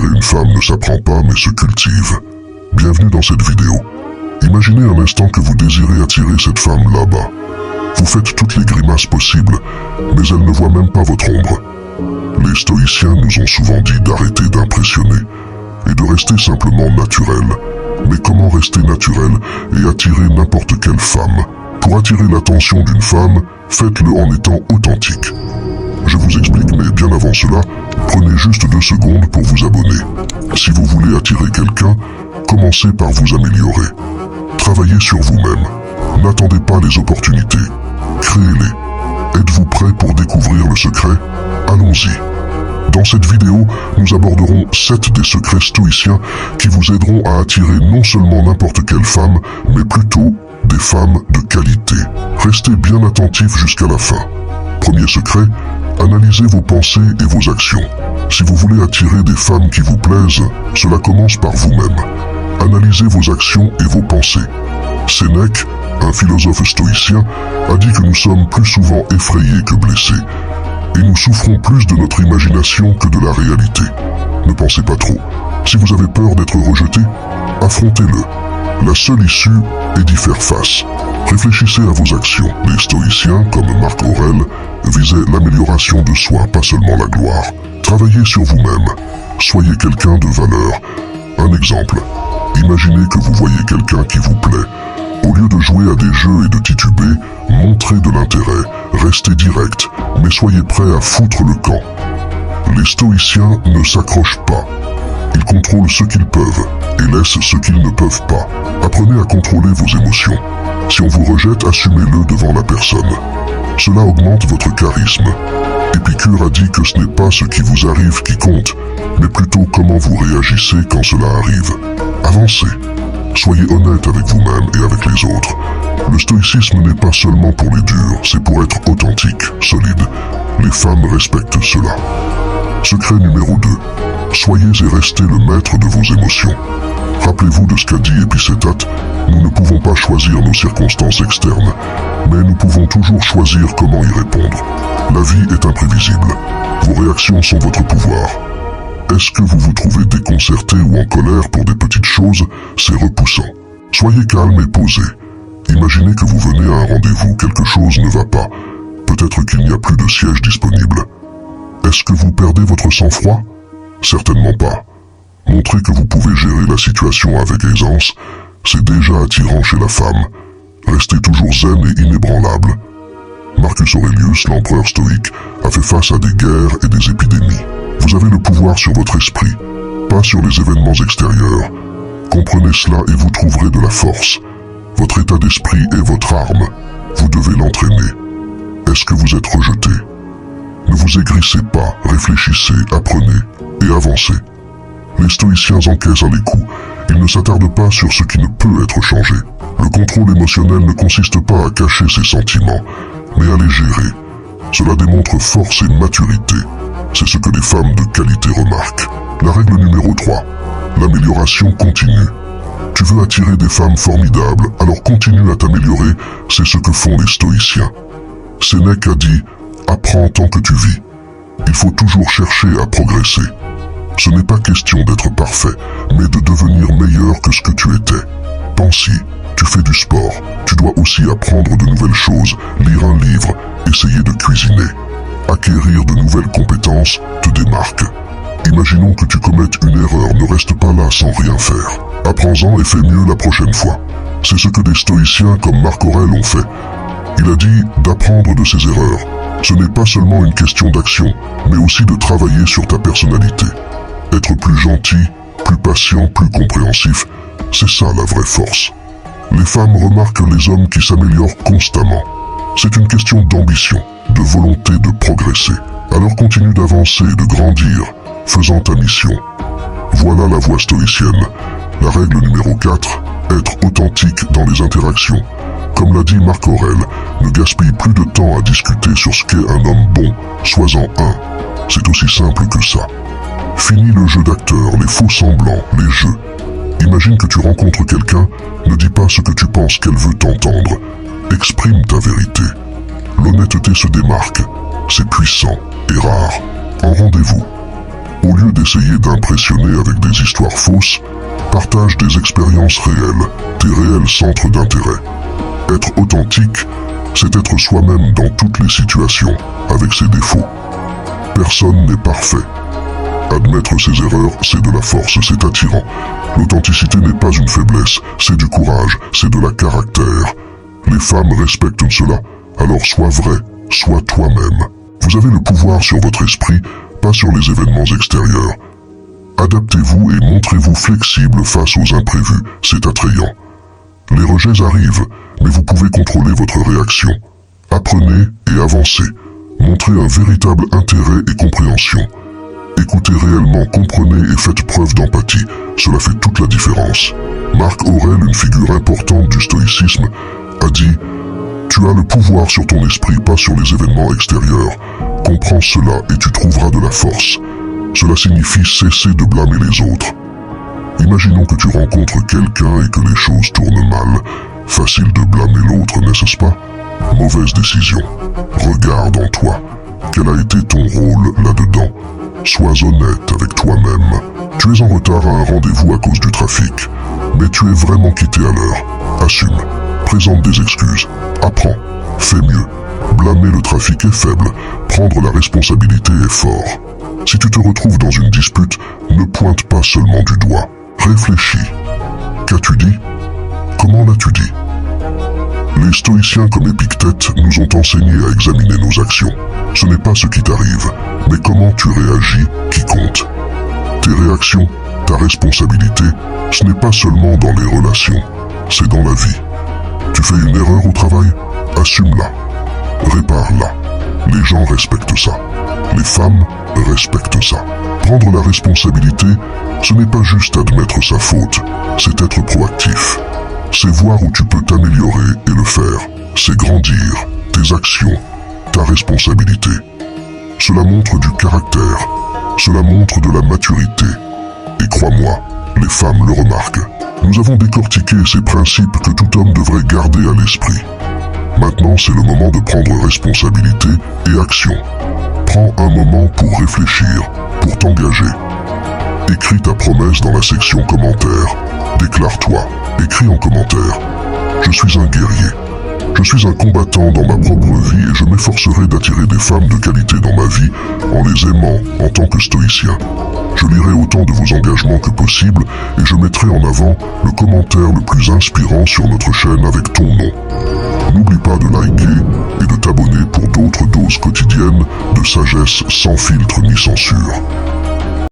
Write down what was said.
attirer une femme ne s'apprend pas mais se cultive. Bienvenue dans cette vidéo. Imaginez un instant que vous désirez attirer cette femme là-bas. Vous faites toutes les grimaces possibles, mais elle ne voit même pas votre ombre. Les stoïciens nous ont souvent dit d'arrêter d'impressionner et de rester simplement naturel. Mais comment rester naturel et attirer n'importe quelle femme? Pour attirer l'attention d'une femme, faites-le en étant authentique. Je vous explique, mais bien avant cela, prenez juste 2 secondes pour vous abonner. Si vous voulez attirer quelqu'un, commencez par vous améliorer. Travaillez sur vous-même. N'attendez pas les opportunités. Créez-les. Êtes-vous prêt pour découvrir le secret? Allons-y. Dans cette vidéo, nous aborderons 7 des secrets stoïciens qui vous aideront à attirer non seulement n'importe quelle femme, mais plutôt des femmes de qualité. Restez bien attentifs jusqu'à la fin. Premier secret, analysez vos pensées et vos actions. Si vous voulez attirer des femmes qui vous plaisent, cela commence par vous-même. Analysez vos actions et vos pensées. Sénèque, un philosophe stoïcien, a dit que nous sommes plus souvent effrayés que blessés. Et nous souffrons plus de notre imagination que de la réalité. Ne pensez pas trop. Si vous avez peur d'être rejeté, affrontez-le. La seule issue est d'y faire face. Réfléchissez à vos actions. Les stoïciens, comme Marc Aurèle, visaient l'amélioration de soi, pas seulement la gloire. Travaillez sur vous-même. Soyez quelqu'un de valeur. Un exemple. Imaginez que vous voyez quelqu'un qui vous plaît. Au lieu de jouer à des jeux et de tituber, montrez de l'intérêt, restez direct, mais soyez prêt à foutre le camp. Les stoïciens ne s'accrochent pas. Ils contrôlent ce qu'ils peuvent et laissent ce qu'ils ne peuvent pas. Apprenez à contrôler vos émotions. Si on vous rejette, assumez-le devant la personne. Cela augmente votre charisme. Épicure a dit que ce n'est pas ce qui vous arrive qui compte, mais plutôt comment vous réagissez quand cela arrive. Avancez. Soyez honnête avec vous-même et avec les autres. Le stoïcisme n'est pas seulement pour les durs, c'est pour être authentique, solide. Les femmes respectent cela. Secret numéro 2. Soyez et restez le maître de vos émotions. Rappelez-vous de ce qu'a dit Épicétate, nous ne pouvons pas choisir nos circonstances externes, mais nous pouvons toujours choisir comment y répondre. La vie est imprévisible. Vos réactions sont votre pouvoir. Est-ce que vous vous trouvez déconcerté ou en colère pour des petites choses? C'est repoussant. Soyez calme et posé. Imaginez que vous venez à un rendez-vous, quelque chose ne va pas. Peut-être qu'il n'y a plus de siège disponible. Est-ce que vous perdez votre sang-froid? Certainement pas. Montrez que vous pouvez gérer la situation avec aisance, c'est déjà attirant chez la femme. Restez toujours zen et inébranlable. Marcus Aurelius, l'empereur stoïque, a fait face à des guerres et des épidémies. Vous avez le pouvoir sur votre esprit, pas sur les événements extérieurs. Comprenez cela et vous trouverez de la force. Votre état d'esprit est votre arme. Vous devez l'entraîner. Est-ce que vous êtes rejeté? Ne vous aigrissez pas, réfléchissez, apprenez et avancez. Les stoïciens encaissent les coups. Ils ne s'attardent pas sur ce qui ne peut être changé. Le contrôle émotionnel ne consiste pas à cacher ses sentiments, mais à les gérer. Cela démontre force et maturité. C'est ce que les femmes de qualité remarquent. La règle numéro 3. L'amélioration continue. Tu veux attirer des femmes formidables, alors continue à t'améliorer, c'est ce que font les stoïciens. Sénèque a dit « Apprends tant que tu vis ». Il faut toujours chercher à progresser. Ce n'est pas question d'être parfait, mais de devenir meilleur que ce que tu étais. Pense-y, tu fais du sport, tu dois aussi apprendre de nouvelles choses, lire un livre, essayer de cuisiner. Acquérir de nouvelles compétences te démarque. Imaginons que tu commettes une erreur, ne reste pas là sans rien faire. Apprends-en et fais mieux la prochaine fois. C'est ce que des stoïciens comme Marc Aurèle ont fait. Il a dit d'apprendre de ses erreurs. Ce n'est pas seulement une question d'action, mais aussi de travailler sur ta personnalité. Être plus gentil, plus patient, plus compréhensif, c'est ça la vraie force. Les femmes remarquent les hommes qui s'améliorent constamment. C'est une question d'ambition, de volonté de progresser. Alors continue d'avancer et de grandir, faisant ta mission. Voilà la voie stoïcienne. La règle numéro 4, être authentique dans les interactions. Comme l'a dit Marc Aurèle, ne gaspille plus de temps à discuter sur ce qu'est un homme bon, sois-en un. C'est aussi simple que ça. Finis le jeu d'acteur, les faux semblants, les jeux. Imagine que tu rencontres quelqu'un, ne dis pas ce que tu penses qu'elle veut t'entendre. Exprime ta vérité. L'honnêteté se démarque. C'est puissant et rare. En rendez-vous. Au lieu d'essayer d'impressionner avec des histoires fausses, partage des expériences réelles, tes réels centres d'intérêt. Être authentique, c'est être soi-même dans toutes les situations, avec ses défauts. Personne n'est parfait. Admettre ses erreurs, c'est de la force, c'est attirant. L'authenticité n'est pas une faiblesse, c'est du courage, c'est de la caractère. Les femmes respectent cela, alors sois vrai, sois toi-même. Vous avez le pouvoir sur votre esprit, pas sur les événements extérieurs. Adaptez-vous et montrez-vous flexible face aux imprévus, c'est attrayant. Les rejets arrivent, mais vous pouvez contrôler votre réaction. Apprenez et avancez. Montrez un véritable intérêt et compréhension. Écoutez réellement, comprenez et faites preuve d'empathie. Cela fait toute la différence. Marc Aurèle, une figure importante du stoïcisme, a dit « Tu as le pouvoir sur ton esprit, pas sur les événements extérieurs. Comprends cela et tu trouveras de la force. » Cela signifie cesser de blâmer les autres. Imaginons que tu rencontres quelqu'un et que les choses tournent mal. Facile de blâmer l'autre, n'est-ce pas? Mauvaise décision. Regarde en toi. Quel a été ton rôle là-dedans? Sois honnête avec toi-même. Tu es en retard à un rendez-vous à cause du trafic, mais tu es vraiment quitté à l'heure. Assume. Présente des excuses. Apprends. Fais mieux. Blâmer le trafic est faible. Prendre la responsabilité est fort. Si tu te retrouves dans une dispute, ne pointe pas seulement du doigt. Réfléchis. Qu'as-tu dit? Comment l'as-tu dit? Les stoïciens comme Épictète nous ont enseigné à examiner nos actions. Ce n'est pas ce qui t'arrive, mais comment tu réagis qui compte. Tes réactions, ta responsabilité, ce n'est pas seulement dans les relations, c'est dans la vie. Tu fais une erreur au travail? Assume-la. Répare-la. Les gens respectent ça. Les femmes respectent ça. Prendre la responsabilité, ce n'est pas juste admettre sa faute, c'est être proactif. C'est voir où tu peux t'améliorer et le faire. C'est grandir, tes actions, ta responsabilité. Cela montre du caractère, cela montre de la maturité. Et crois-moi, les femmes le remarquent. Nous avons décortiqué ces principes que tout homme devrait garder à l'esprit. Maintenant, c'est le moment de prendre responsabilité et action. Prends un moment pour réfléchir, pour t'engager. Écris ta promesse dans la section commentaires. Déclare-toi. Écris en commentaire. Je suis un guerrier. Je suis un combattant dans ma propre vie et je m'efforcerai d'attirer des femmes de qualité dans ma vie en les aimant en tant que stoïcien. Je lirai autant de vos engagements que possible et je mettrai en avant le commentaire le plus inspirant sur notre chaîne avec ton nom. N'oublie pas de liker et de t'abonner pour d'autres doses quotidiennes de sagesse sans filtre ni censure.